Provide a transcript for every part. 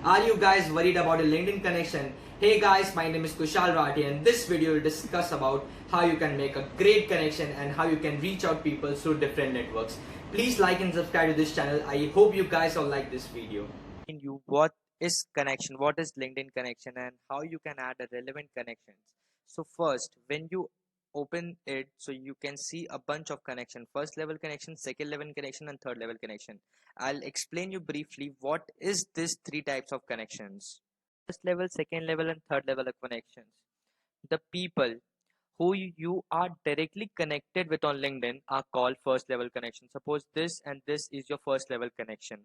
Are you guys worried about a LinkedIn connection? Hey guys, my name is Kushal Rathi and this video will discuss about how you can make a great connection and how you can reach out people through different networks. Please like and subscribe to this channel. I hope you guys all like this video. In you what is connection, what is LinkedIn connection, and how you can add a relevant connections. So first, when you open it, so you can see a bunch of connection: first level connection, second level connection, and third level connection. I'll explain you briefly what is this three types of connections: first level, second level, and third level of connections. The people who you are directly connected with on LinkedIn are called first level connection. Suppose this and this is your first level connection.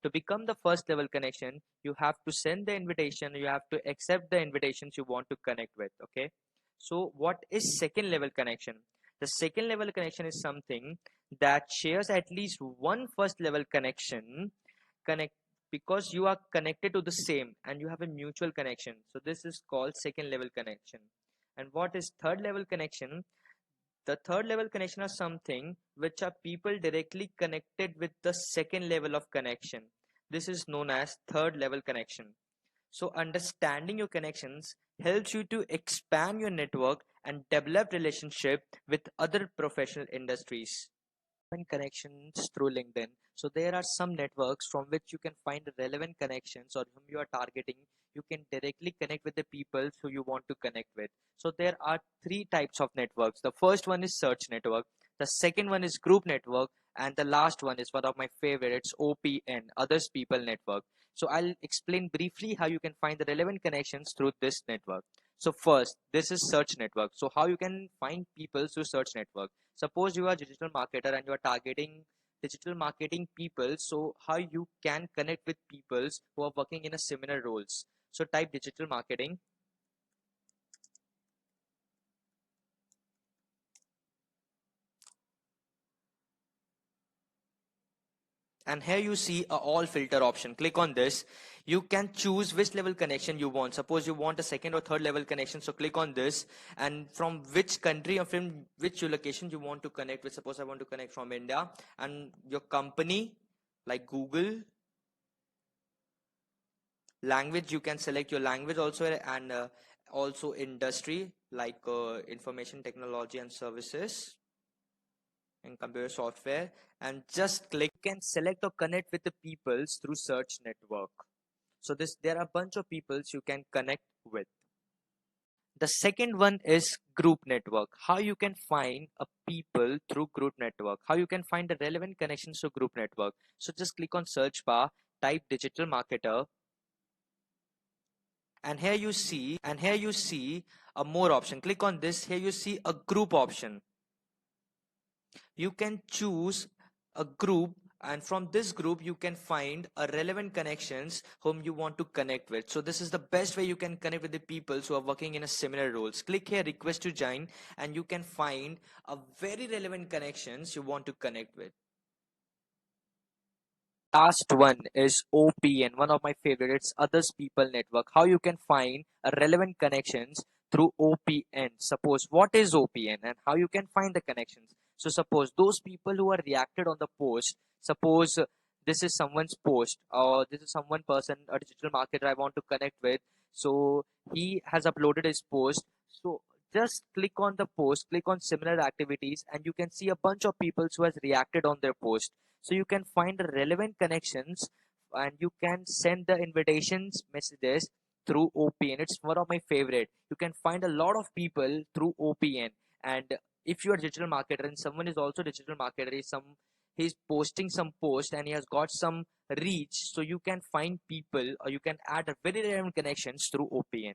To become the first level connection, you have to send the invitation, you have to accept the invitations you want to connect with. Okay. So, what is second level connection? The second level connection is something that shares at least one first level connection connect because you are connected to the same and you have a mutual connection. So, this is called second level connection. And what is third level connection? The third level connection are something which are people directly connected with the second level of connection. This is known as third level connection. So understanding your connections helps you to expand your network and develop relationship with other professional industries. Find connections through LinkedIn. So there are some networks from which you can find relevant connections or whom you are targeting. You can directly connect with the people who you want to connect with. So there are three types of networks. The first one is search network. The second one is group network. And the last one is one of my favorites, OPN, others people network. So I'll explain briefly how you can find the relevant connections through this network. So first, this is search network. So how you can find people through search network. Suppose you are a digital marketer and you are targeting digital marketing people. So how you can connect with people who are working in a similar roles. So type digital marketing. And here you see a all filter option. Click on this. You can choose which level connection you want. Suppose you want a second or third level connection, so click on this, and from which country or from which location you want to connect with. Suppose I want to connect from India, and your company like Google, language, you can select your language also, and also industry like information technology and services in computer software, and just click and select or connect with the peoples through search network. So this there are a bunch of peoples you can connect with. The second one is group network. How you can find a people through group network, how you can find the relevant connections to group network. So just click on search bar, type digital marketer, and here you see a more option. Click on this. Here you see a group option. You can choose a group, and from this group you can find a relevant connections whom you want to connect with. So this is the best way you can connect with the people who are working in a similar roles. Click here, request to join, and you can find a very relevant connections you want to connect with. Last one is OPN, one of my favorites, others people network. How you can find a relevant connections through OPN. Suppose what is OPN and how you can find the connections. So suppose those people who are reacted on the post, suppose this is someone's post, or this is someone person, a digital marketer I want to connect with. So he has uploaded his post. So just click on the post, click on similar activities, and you can see a bunch of people who has reacted on their post. So you can find the relevant connections and you can send the invitations messages through OPN. It's one of my favorite. You can find a lot of people through OPN. And if you are a digital marketer and someone is also digital marketer, he's posting some post and he has got some reach, so you can find people or you can add a very relevant connections through OPN.